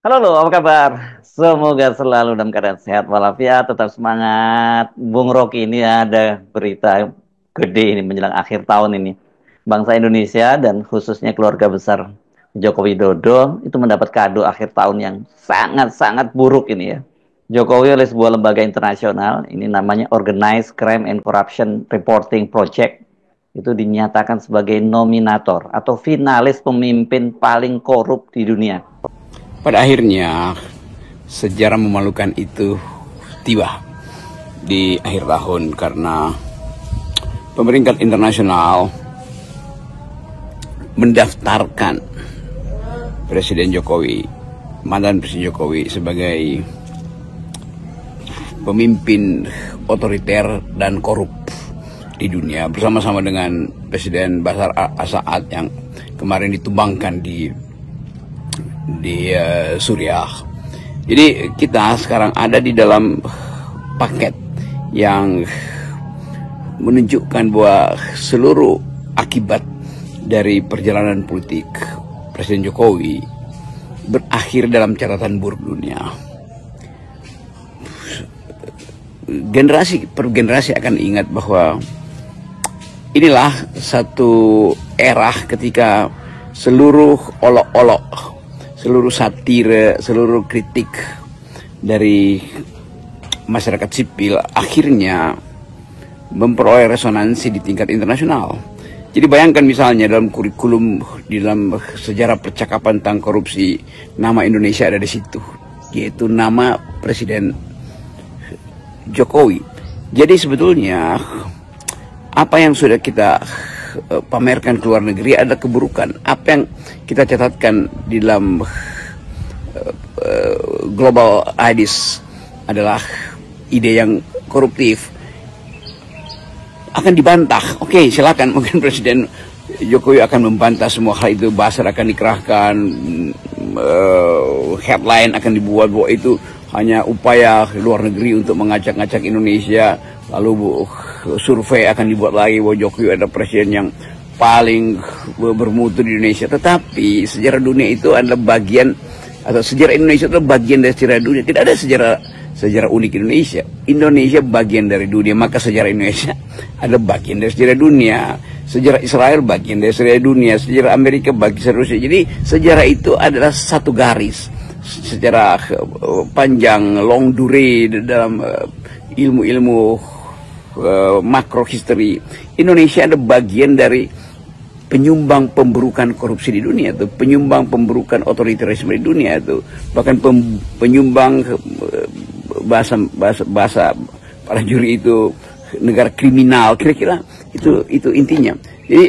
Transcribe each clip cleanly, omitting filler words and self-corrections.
Halo, lo, apa kabar? Semoga selalu dalam keadaan sehat walafiat, tetap semangat. Bung Rocky ini ada berita gede ini menjelang akhir tahun ini. Bangsa Indonesia dan khususnya keluarga besar Joko Widodo itu mendapat kado akhir tahun yang sangat-sangat buruk ini ya. Jokowi oleh sebuah lembaga internasional, ini namanya Organized Crime and Corruption Reporting Project, itu dinyatakan sebagai nominator atau finalis pemimpin paling korup di dunia. Pada akhirnya, sejarah memalukan itu tiba di akhir tahun karena pemerintah internasional mendaftarkan Presiden Jokowi, mantan Presiden Jokowi sebagai pemimpin otoriter dan korup di dunia bersama-sama dengan Presiden Bashar al-Assad yang kemarin ditumbangkan di Suriah. Jadi kita sekarang ada di dalam paket yang menunjukkan bahwa seluruh akibat dari perjalanan politik Presiden Jokowi berakhir dalam catatan buruk dunia. Generasi per generasi akan ingat bahwa inilah satu era ketika seluruh olok-olok, seluruh satire, seluruh kritik dari masyarakat sipil akhirnya memperoleh resonansi di tingkat internasional. Jadi bayangkan misalnya dalam kurikulum, di dalam sejarah percakapan tentang korupsi, nama Indonesia ada di situ, yaitu nama Presiden Jokowi. Jadi sebetulnya apa yang sudah kita pamerkan ke luar negeri ada keburukan. Apa yang kita catatkan di dalam global ideas adalah ide yang koruptif akan dibantah. Oke, silakan, mungkin Presiden Jokowi akan membantah semua hal itu. Buzzer akan dikerahkan, headline akan dibuat bahwa itu hanya upaya luar negeri untuk mengacak-ngacak Indonesia. Lalu survei akan dibuat lagi bahwa Jokowi ada presiden yang paling bermutu di Indonesia. Tetapi sejarah dunia itu adalah bagian, atau sejarah Indonesia adalah bagian dari sejarah dunia. Tidak ada sejarah unik Indonesia. Indonesia bagian dari dunia, maka sejarah Indonesia adalah bagian dari sejarah dunia. Sejarah Israel bagian dari sejarah dunia, sejarah Amerika bagian dari Rusia. Jadi sejarah itu adalah satu garis secara panjang, long durée dalam ilmu-ilmu makro history. Indonesia ada bagian dari penyumbang pemburukan korupsi di dunia itu, penyumbang pemburukan otoritarisme di dunia itu, bahkan penyumbang bahasa para juri itu negara kriminal. Kira-kira itu intinya. Jadi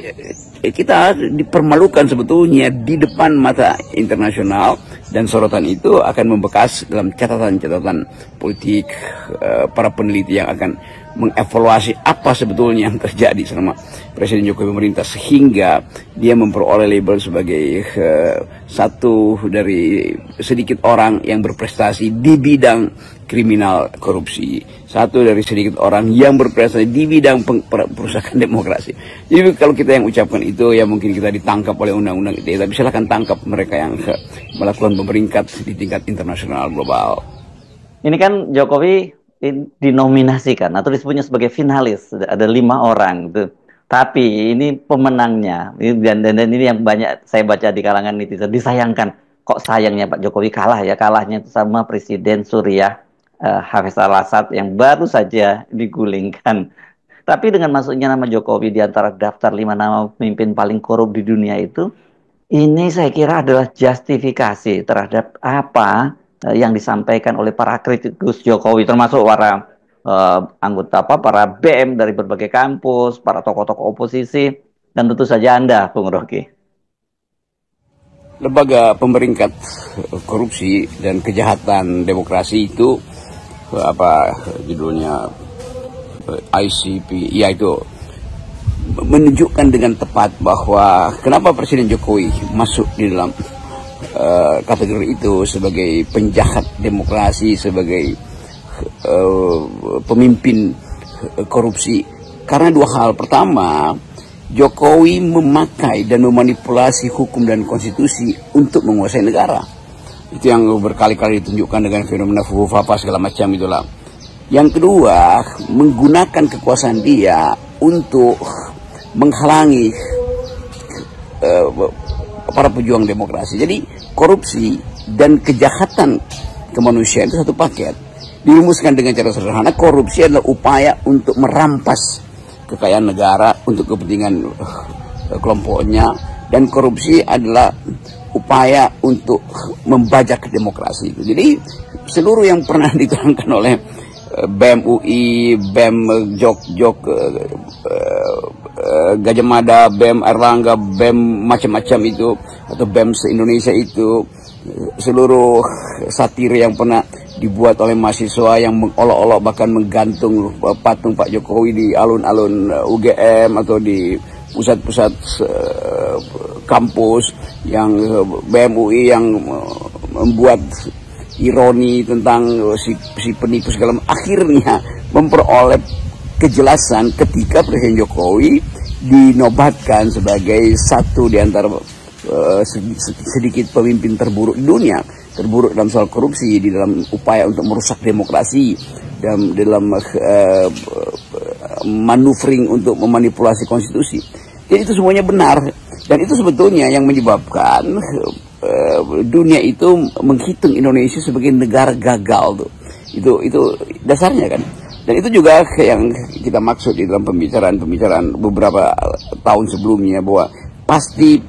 kita dipermalukan sebetulnya di depan mata internasional, dan sorotan itu akan membekas dalam catatan-catatan politik para peneliti yang akan mengevaluasi apa sebetulnya yang terjadi selama Presiden Jokowi memerintah sehingga dia memperoleh label sebagai satu dari sedikit orang yang berprestasi di bidang kriminal korupsi, satu dari sedikit orang yang berprestasi di bidang perusahaan demokrasi. Jadi kalau kita yang ucapkan itu, ya mungkin kita ditangkap oleh undang-undang ITE, tapi silahkan tangkap mereka yang melakukan peringkat di tingkat internasional global. Ini kan Jokowi dinominasikan atau disebutnya sebagai finalis, ada 5 orang tuh. Tapi ini pemenangnya, dan ini yang banyak saya baca di kalangan netizen, disayangkan. Kok sayangnya Pak Jokowi kalah ya? Kalahnya itu sama Presiden Suriah Hafiz al-Assad yang baru saja digulingkan. Tapi dengan masuknya nama Jokowi di antara daftar 5 nama pemimpin paling korup di dunia itu, ini saya kira adalah justifikasi terhadap apa yang disampaikan oleh para kritikus Jokowi, termasuk para anggota para BM dari berbagai kampus, para tokoh-tokoh oposisi, dan tentu saja Anda, Bung Rocky. Lembaga pemeringkat korupsi dan kejahatan demokrasi itu apa judulnya, ICP, ya, itu menunjukkan dengan tepat bahwa kenapa Presiden Jokowi masuk di dalam kategori itu sebagai penjahat demokrasi, sebagai pemimpin korupsi. Karena 2 hal. Pertama, Jokowi memakai dan memanipulasi hukum dan konstitusi untuk menguasai negara. Itu yang berkali-kali ditunjukkan dengan fenomena fufu apa segala macam itulah. Yang kedua, menggunakan kekuasaan dia untuk menghalangi para pejuang demokrasi. Jadi korupsi dan kejahatan kemanusiaan itu satu paket. Dirumuskan dengan cara sederhana, korupsi adalah upaya untuk merampas kekayaan negara untuk kepentingan kelompoknya, dan korupsi adalah upaya untuk membajak demokrasi. Jadi seluruh yang pernah diterangkan oleh BEM UI, BEM Jok Gajah Mada, BEM Erlangga, BEM macam-macam itu, atau BEM se-Indonesia itu, seluruh satir yang pernah dibuat oleh mahasiswa yang mengolok-olok bahkan menggantung patung Pak Jokowi di alun-alun UGM atau di pusat-pusat kampus, yang BEM UI yang membuat ironi tentang si penipu segala, akhirnya memperoleh kejelasan ketika Presiden Jokowi dinobatkan sebagai satu di antara sedikit pemimpin terburuk di dunia, terburuk dalam soal korupsi, di dalam upaya untuk merusak demokrasi, dalam maneuvering untuk memanipulasi konstitusi. Jadi itu semuanya benar, dan itu sebetulnya yang menyebabkan dunia itu menghitung Indonesia sebagai negara gagal tuh. Itu dasarnya kan. Dan itu juga yang kita maksud di dalam pembicaraan beberapa tahun sebelumnya, bahwa pasti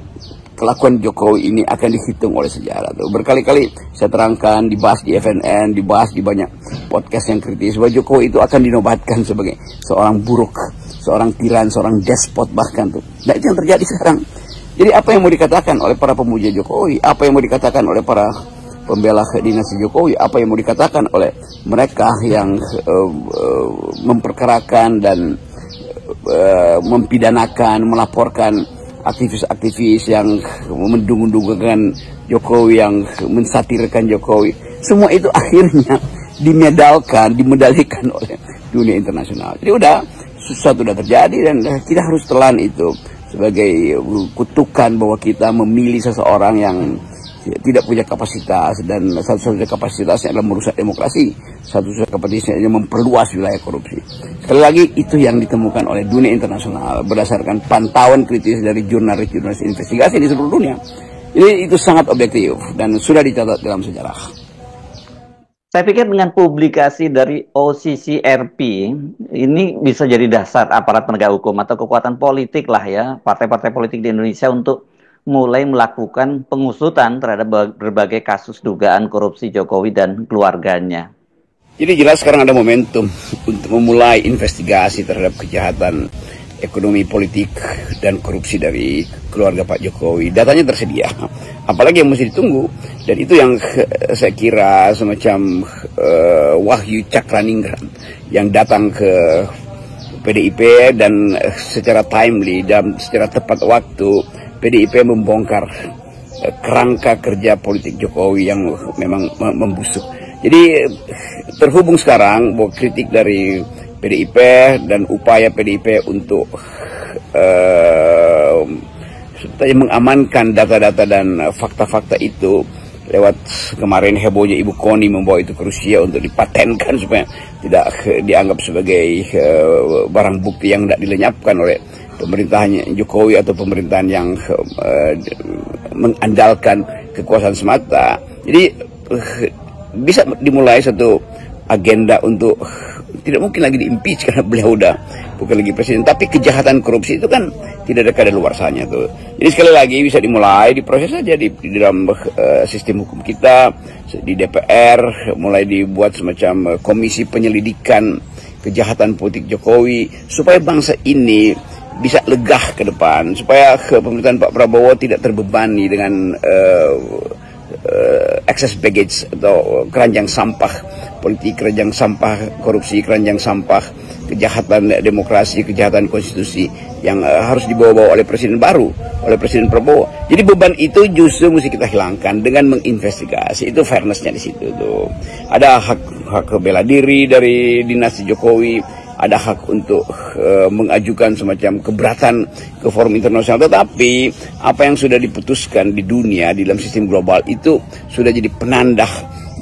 kelakuan Jokowi ini akan dihitung oleh sejarah tuh. Berkali-kali saya terangkan, dibahas di FNN, dibahas di banyak podcast yang kritis, bahwa Jokowi itu akan dinobatkan sebagai seorang buruk, seorang tiran, seorang despot bahkan tuh. Nah itu yang terjadi sekarang. Jadi apa yang mau dikatakan oleh para pemuja Jokowi, apa yang mau dikatakan oleh para pembela dinasti Jokowi, apa yang mau dikatakan oleh mereka yang memperkarakan dan mempidanakan, melaporkan aktivis-aktivis yang mendukung-dukungkan Jokowi, yang mensatirkan Jokowi, semua itu akhirnya dimedalikan oleh dunia internasional. Jadi sesuatu sudah terjadi, dan kita harus telan itu sebagai kutukan bahwa kita memilih seseorang yang tidak punya kapasitas, dan satu-satunya kapasitasnya adalah merusak demokrasi, satu-satunya kapasitasnya adalah memperluas wilayah korupsi. Sekali lagi, itu yang ditemukan oleh dunia internasional berdasarkan pantauan kritis dari jurnalis investigasi di seluruh dunia. Ini itu sangat objektif dan sudah dicatat dalam sejarah. Saya pikir dengan publikasi dari OCCRP ini bisa jadi dasar aparat penegak hukum atau kekuatan politik lah ya, partai-partai politik di Indonesia untuk mulai melakukan pengusutan terhadap berbagai kasus dugaan korupsi Jokowi dan keluarganya. Jadi jelas sekarang ada momentum untuk memulai investigasi terhadap kejahatan ekonomi, politik, dan korupsi dari keluarga Pak Jokowi. Datanya tersedia, apalagi yang mesti ditunggu. Dan itu yang saya kira semacam Wahyu Cakraningrat yang datang ke PDIP, dan secara timely dan secara tepat waktu PDIP membongkar kerangka kerja politik Jokowi yang memang membusuk. Jadi terhubung sekarang bahwa kritik dari PDIP dan upaya PDIP untuk mengamankan data-data dan fakta-fakta itu lewat kemarin hebohnya Ibu Koni membawa itu ke Rusia untuk dipatenkan supaya tidak dianggap sebagai barang bukti yang tidak dilenyapkan oleh pemerintahan Jokowi atau pemerintahan yang mengandalkan kekuasaan semata. Jadi bisa dimulai satu agenda untuk tidak mungkin lagi di-impeach karena beliau udah bukan lagi presiden, tapi kejahatan korupsi itu kan tidak ada kadaluarsanya tuh. Jadi sekali lagi bisa dimulai, diproses saja di dalam sistem hukum kita, di DPR mulai dibuat semacam komisi penyelidikan kejahatan politik Jokowi supaya bangsa ini bisa legah ke depan, supaya pemerintahan Pak Prabowo tidak terbebani dengan excess baggage atau keranjang sampah politik, keranjang sampah korupsi, keranjang sampah kejahatan demokrasi, kejahatan konstitusi yang harus dibawa-bawa oleh presiden baru, oleh Presiden Prabowo. Jadi beban itu justru mesti kita hilangkan dengan menginvestigasi. Itu fairnessnya di situ tuh. Ada hak bela diri dari dinasti Jokowi ada hak untuk mengajukan semacam keberatan ke forum internasional. Tetapi apa yang sudah diputuskan di dunia di dalam sistem global itu sudah jadi penanda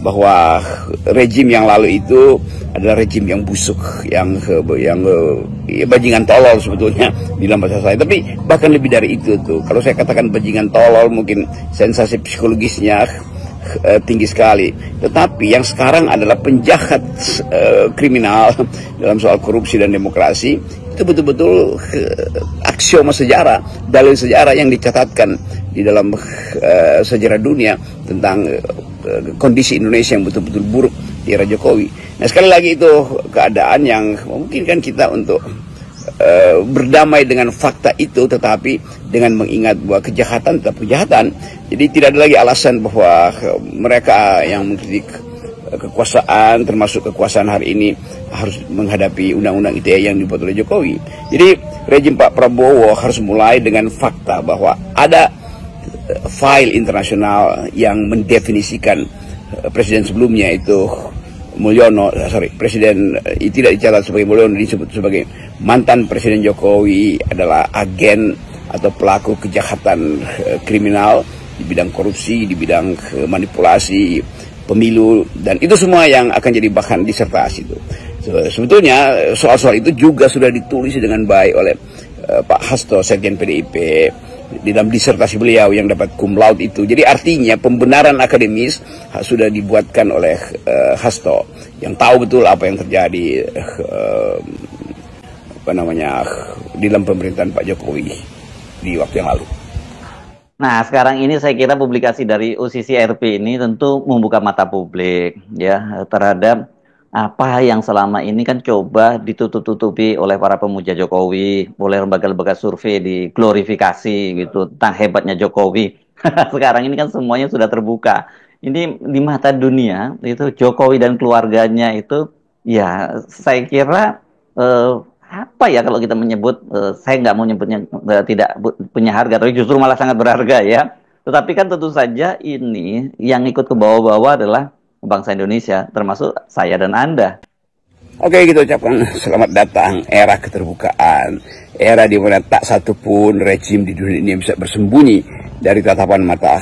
bahwa rejim yang lalu itu adalah rejim yang busuk, yang bajingan tolol sebetulnya di dalam bahasa saya. Tapi bahkan lebih dari itu tuh, kalau saya katakan bajingan tolol mungkin sensasi psikologisnya tinggi sekali. Tetapi yang sekarang adalah penjahat kriminal dalam soal korupsi dan demokrasi, itu betul-betul aksioma sejarah, dalil sejarah yang dicatatkan di dalam sejarah dunia tentang kondisi Indonesia yang betul-betul buruk di era Jokowi. Nah, sekali lagi itu keadaan yang memungkinkan kita untuk berdamai dengan fakta itu, tetapi dengan mengingat bahwa kejahatan tetap kejahatan. Jadi tidak ada lagi alasan bahwa mereka yang mengkritik kekuasaan, termasuk kekuasaan hari ini, harus menghadapi undang-undang ITE yang dibuat oleh Jokowi. Jadi rejim Pak Prabowo harus mulai dengan fakta bahwa ada file internasional yang mendefinisikan presiden sebelumnya itu Mulyono, presiden tidak dicatat sebagai Mulyono, disebut sebagai mantan presiden Jokowi adalah agen atau pelaku kejahatan kriminal di bidang korupsi, di bidang manipulasi pemilu, dan itu semua yang akan jadi bahan disertasi itu. Sebetulnya soal-soal itu juga sudah ditulis dengan baik oleh Pak Hasto, Sekjen PDIP, di dalam disertasi beliau yang dapat cum laude itu. Jadi artinya pembenaran akademis sudah dibuatkan oleh Hasto yang tahu betul apa yang terjadi di dalam pemerintahan Pak Jokowi di waktu yang lalu. Nah, sekarang ini saya kira publikasi dari UCCRP ini tentu membuka mata publik ya terhadap apa yang selama ini kan coba ditutup-tutupi oleh para pemuja Jokowi, oleh lembaga-lembaga survei diglorifikasi gitu tentang hebatnya Jokowi. Sekarang ini kan semuanya sudah terbuka. Ini di mata dunia itu Jokowi dan keluarganya itu ya saya kira apa ya kalau kita menyebut, saya nggak mau nyebutnya tidak punya harga, tapi justru malah sangat berharga ya. Tetapi kan tentu saja ini yang ikut ke bawah-bawah adalah bangsa Indonesia, termasuk saya dan Anda. Oke, kita ucapkan selamat datang era keterbukaan, era di mana tak satu pun rejim di dunia ini bisa bersembunyi dari tatapan mata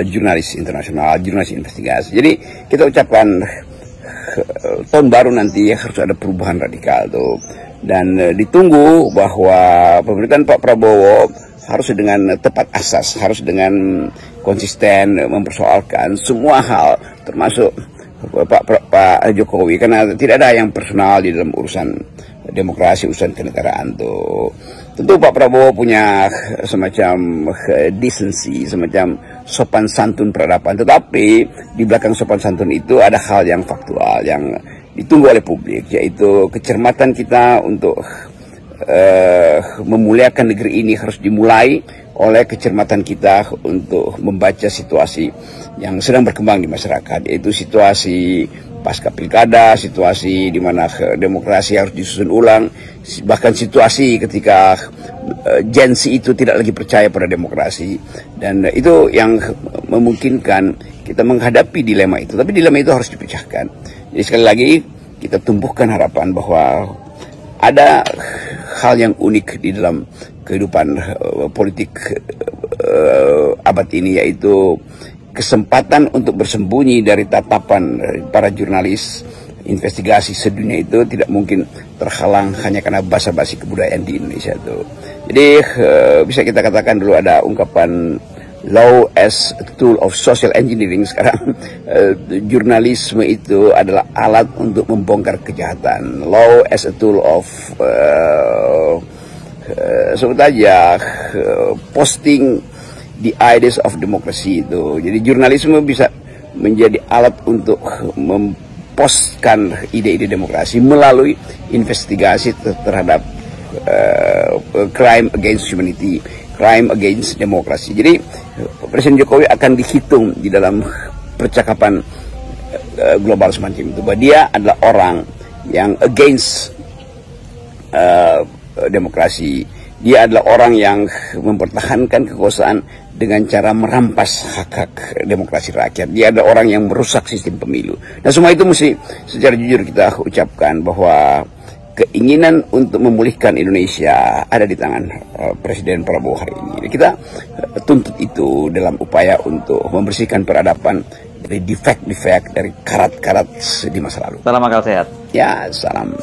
jurnalis internasional, jurnalis investigasi. Jadi kita ucapkan tahun baru nanti harus ada perubahan radikal tuh, dan ditunggu bahwa pemerintahan Pak Prabowo harus dengan tepat asas, harus dengan konsisten mempersoalkan semua hal, termasuk Pak Jokowi, karena tidak ada yang personal di dalam urusan demokrasi, urusan kenegaraan tuh. Tentu Pak Prabowo punya semacam decency, semacam sopan santun peradaban, tetapi di belakang sopan santun itu ada hal yang faktual yang ditunggu oleh publik, yaitu kecermatan kita untuk memuliakan negeri ini harus dimulai oleh kecermatan kita untuk membaca situasi yang sedang berkembang di masyarakat, yaitu situasi pasca pilkada, situasi di mana demokrasi harus disusun ulang, bahkan situasi ketika Gen Z itu tidak lagi percaya pada demokrasi, dan itu yang memungkinkan kita menghadapi dilema itu. Tapi dilema itu harus dipecahkan. Jadi sekali lagi kita tumbuhkan harapan bahwa ada hal yang unik di dalam kehidupan politik abad ini, yaitu kesempatan untuk bersembunyi dari tatapan para jurnalis investigasi sedunia itu tidak mungkin terhalang hanya karena basa-basi kebudayaan di Indonesia itu. Jadi bisa kita katakan dulu ada ungkapan law as a tool of social engineering. Sekarang jurnalisme itu adalah alat untuk membongkar kejahatan. Law as a tool of sebut aja posting the ideas of democracy itu. Jadi jurnalisme bisa menjadi alat untuk memposkan ide-ide demokrasi melalui investigasi terhadap crime against humanity, crime against demokrasi. Jadi Presiden Jokowi akan dihitung di dalam percakapan global semacam itu, bahwa dia adalah orang yang against demokrasi. Dia adalah orang yang mempertahankan kekuasaan dengan cara merampas hak-hak demokrasi rakyat. Dia ada orang yang merusak sistem pemilu. Nah, semua itu mesti secara jujur kita ucapkan bahwa keinginan untuk memulihkan Indonesia ada di tangan Presiden Prabowo hari ini. Kita tuntut itu dalam upaya untuk membersihkan peradaban dari defek-defek, dari karat-karat di masa lalu. Salam akal sehat. Ya, salam.